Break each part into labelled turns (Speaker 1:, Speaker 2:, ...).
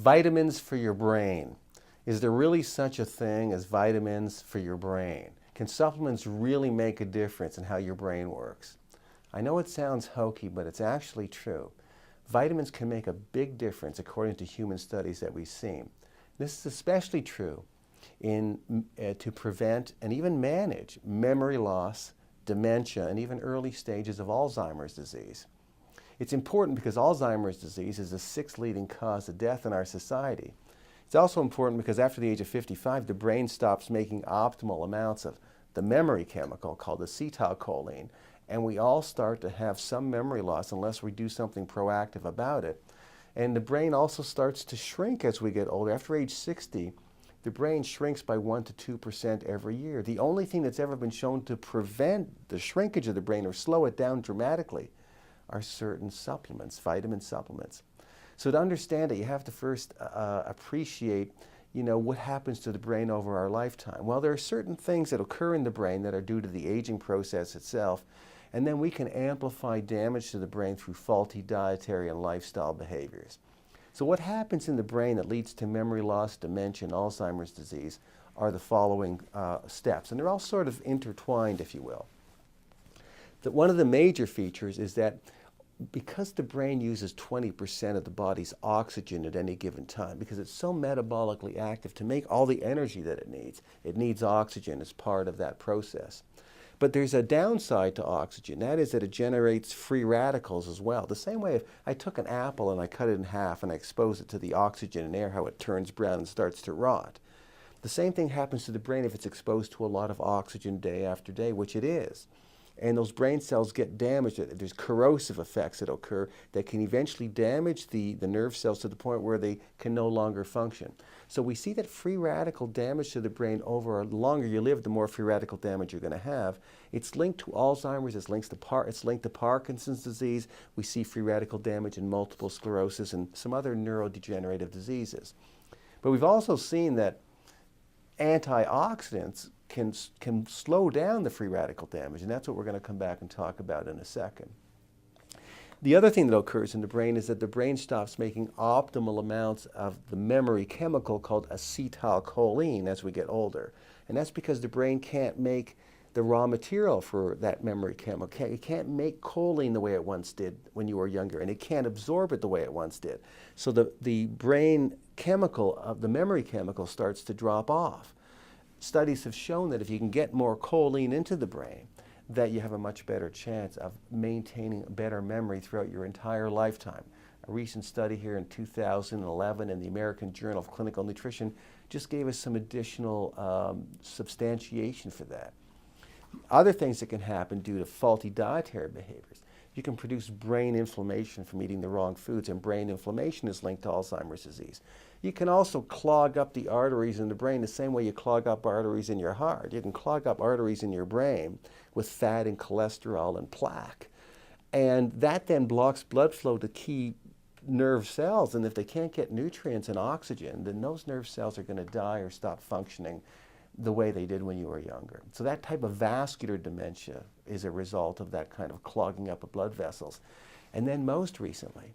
Speaker 1: Vitamins for your brain. Is there really such a thing as vitamins for your brain? Can supplements really make a difference in how your brain works? I know it sounds hokey, but it's actually true. Vitamins can make a big difference according to human studies that we've seen. This is especially true to prevent and even manage memory loss, dementia, and even early stages of Alzheimer's disease. It's important because Alzheimer's disease is the sixth leading cause of death in our society. It's also important because after the age of 55, the brain stops making optimal amounts of the memory chemical called acetylcholine, and we all start to have some memory loss unless we do something proactive about it. And the brain also starts to shrink as we get older. After age 60, the brain shrinks by 1 to 2% every year. The only thing that's ever been shown to prevent the shrinkage of the brain or slow it down dramatically are certain supplements, vitamin supplements. So to understand it, you have to first appreciate, what happens to the brain over our lifetime. Well, there are certain things that occur in the brain that are due to the aging process itself, and then we can amplify damage to the brain through faulty dietary and lifestyle behaviors. So what happens in the brain that leads to memory loss, dementia, and Alzheimer's disease are the following steps, and they're all sort of intertwined, if you will. One of the major features is that because the brain uses 20% of the body's oxygen at any given time, because it's so metabolically active to make all the energy that it needs oxygen as part of that process. But there's a downside to oxygen. That is that it generates free radicals as well. The same way if I took an apple and I cut it in half and I expose it to the oxygen and air, how it turns brown and starts to rot. The same thing happens to the brain if it's exposed to a lot of oxygen day after day, which it is. And those brain cells get damaged. There's corrosive effects that occur that can eventually damage the nerve cells to the point where they can no longer function. So we see that free radical damage to the brain over the longer you live, the more free radical damage you're going to have. It's linked to Alzheimer's, it's linked to Parkinson's disease. We see free radical damage in multiple sclerosis and some other neurodegenerative diseases. But we've also seen that antioxidants can slow down the free radical damage, and that's what we're going to come back and talk about in a second. The other thing that occurs in the brain is that the brain stops making optimal amounts of the memory chemical called acetylcholine as we get older. And that's because the brain can't make the raw material for that memory chemical. It can't make choline the way it once did when you were younger, and it can't absorb it the way it once did. So the brain chemical of the memory chemical starts to drop off. Studies have shown that if you can get more choline into the brain, that you have a much better chance of maintaining better memory throughout your entire lifetime. A recent study here in 2011 in the American Journal of Clinical Nutrition just gave us some additional substantiation for that. Other things that can happen due to faulty dietary behaviors. You can produce brain inflammation from eating the wrong foods, and brain inflammation is linked to Alzheimer's disease. You can also clog up the arteries in the brain the same way you clog up arteries in your heart. You can clog up arteries in your brain with fat and cholesterol and plaque. And that then blocks blood flow to key nerve cells, and if they can't get nutrients and oxygen, then those nerve cells are going to die or stop functioning the way they did when you were younger. So that type of vascular dementia is a result of that kind of clogging up of blood vessels. And then most recently,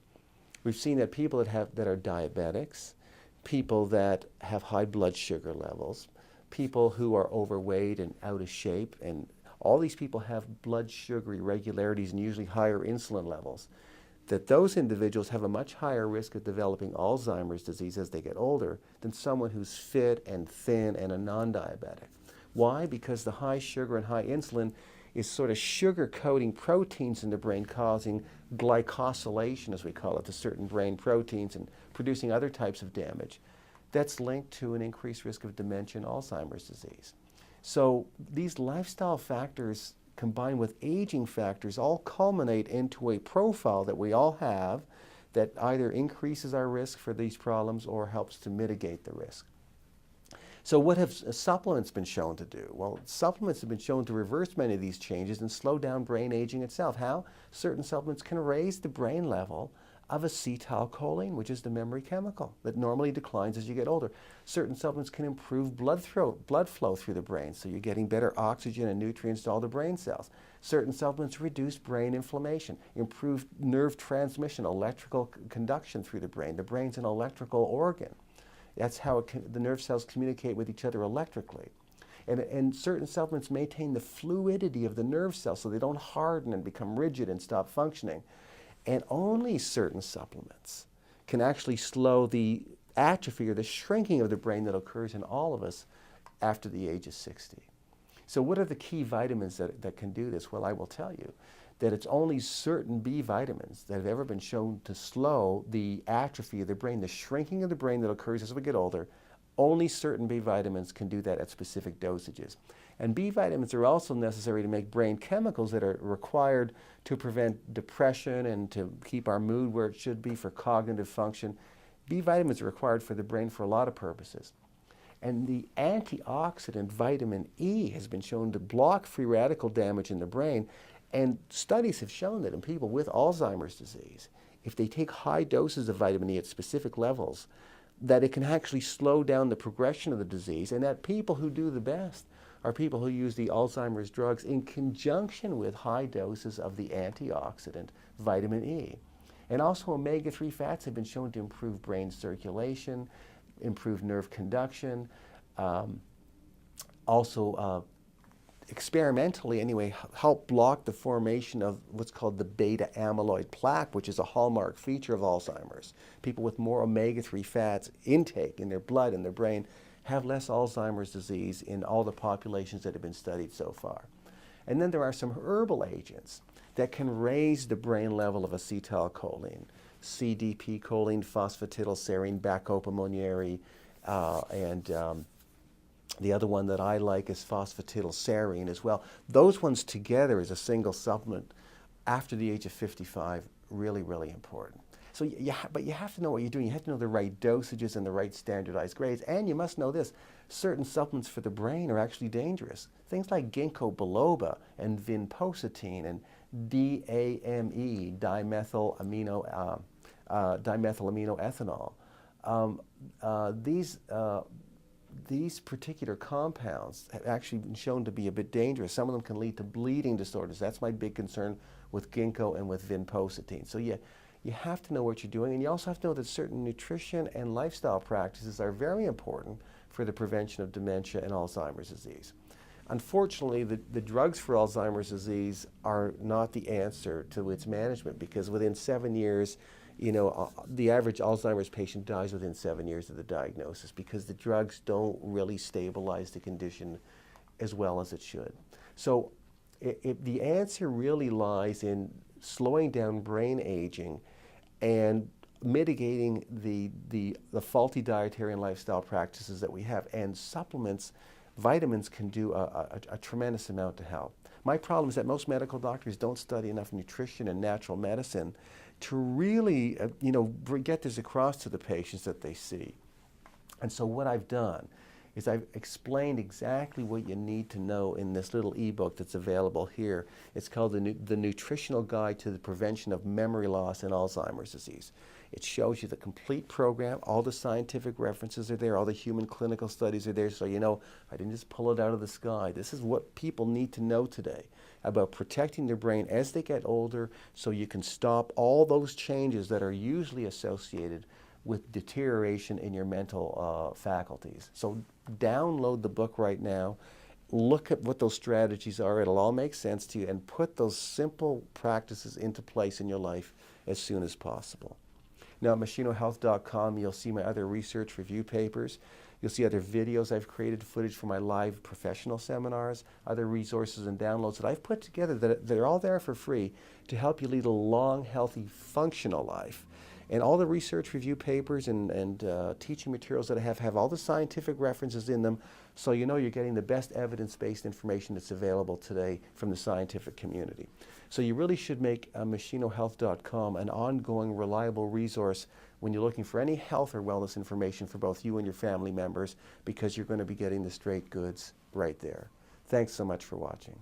Speaker 1: we've seen that people that are diabetics, people that have high blood sugar levels, people who are overweight and out of shape, and all these people have blood sugar irregularities and usually higher insulin levels, that those individuals have a much higher risk of developing Alzheimer's disease as they get older than someone who's fit and thin and a non-diabetic. Why? Because the high sugar and high insulin is sort of sugar-coating proteins in the brain, causing glycosylation, as we call it, to certain brain proteins and producing other types of damage. That's linked to an increased risk of dementia and Alzheimer's disease. So these lifestyle factors combined with aging factors all culminate into a profile that we all have that either increases our risk for these problems or helps to mitigate the risk. So what have supplements been shown to do? Well, supplements have been shown to reverse many of these changes and slow down brain aging itself. How? Certain supplements can raise the brain level of acetylcholine, which is the memory chemical that normally declines as you get older. Certain supplements can improve blood flow through the brain, so you're getting better oxygen and nutrients to all the brain cells. Certain supplements reduce brain inflammation, improve nerve transmission, electrical conduction through the brain. The brain's an electrical organ. That's how the nerve cells communicate with each other electrically. And certain supplements maintain the fluidity of the nerve cells so they don't harden and become rigid and stop functioning. And only certain supplements can actually slow the atrophy or the shrinking of the brain that occurs in all of us after the age of 60. So what are the key vitamins that can do this? Well, I will tell you that it's only certain B vitamins that have ever been shown to slow the atrophy of the brain, the shrinking of the brain that occurs as we get older. Only certain B vitamins can do that at specific dosages. And B vitamins are also necessary to make brain chemicals that are required to prevent depression and to keep our mood where it should be for cognitive function. B vitamins are required for the brain for a lot of purposes. And the antioxidant vitamin E has been shown to block free radical damage in the brain. And studies have shown that in people with Alzheimer's disease, if they take high doses of vitamin E at specific levels, that it can actually slow down the progression of the disease, and that people who do the best are people who use the Alzheimer's drugs in conjunction with high doses of the antioxidant vitamin E. And also omega-3 fats have been shown to improve brain circulation, improve nerve conduction, also experimentally anyway, help block the formation of what's called the beta amyloid plaque, which is a hallmark feature of Alzheimer's. People with more omega-3 fats intake in their blood and their brain have less Alzheimer's disease in all the populations that have been studied so far. And then there are some herbal agents that can raise the brain level of acetylcholine, CDP choline, phosphatidylserine, Bacopa monnieri, and the other one that I like is phosphatidylserine as well. Those ones together as a single supplement after the age of 55, really, really important. So but you have to know what you're doing. You have to know the right dosages and the right standardized grades. And you must know this, certain supplements for the brain are actually dangerous. Things like ginkgo biloba and vinpocetine and DAME, dimethylaminoethanol. These particular compounds have actually been shown to be a bit dangerous. Some of them can lead to bleeding disorders. That's my big concern with ginkgo and with vinpocetine. So you have to know what you're doing, and you also have to know that certain nutrition and lifestyle practices are very important for the prevention of dementia and Alzheimer's disease. Unfortunately, the drugs for Alzheimer's disease are not the answer to its management, because within 7 years, the average Alzheimer's patient dies within 7 years of the diagnosis because the drugs don't really stabilize the condition as well as it should. So the answer really lies in slowing down brain aging and mitigating the faulty dietary and lifestyle practices that we have. And supplements, vitamins can do a tremendous amount to help. My problem is that most medical doctors don't study enough nutrition and natural medicine to really, get this across to the patients that they see. And so what I've done is I've explained exactly what you need to know in this little ebook that's available here. It's called the Nutritional Guide to the Prevention of Memory Loss in Alzheimer's Disease. It shows you the complete program. All the scientific references are there. All the human clinical studies are there. So I didn't just pull it out of the sky. This is what people need to know today about protecting their brain as they get older, so you can stop all those changes that are usually associated with deterioration in your mental faculties. So download the book right now. Look at what those strategies are. It'll all make sense to you, and put those simple practices into place in your life as soon as possible. Now at machinohealth.com, you'll see my other research review papers. You'll see other videos I've created, footage from my live professional seminars, other resources and downloads that I've put together that are all there for free to help you lead a long, healthy, functional life. And all the research review papers and teaching materials that I have all the scientific references in them, so you're getting the best evidence-based information that's available today from the scientific community. So you really should make machinohealth.com an ongoing, reliable resource when you're looking for any health or wellness information for both you and your family members, because you're going to be getting the straight goods right there. Thanks so much for watching.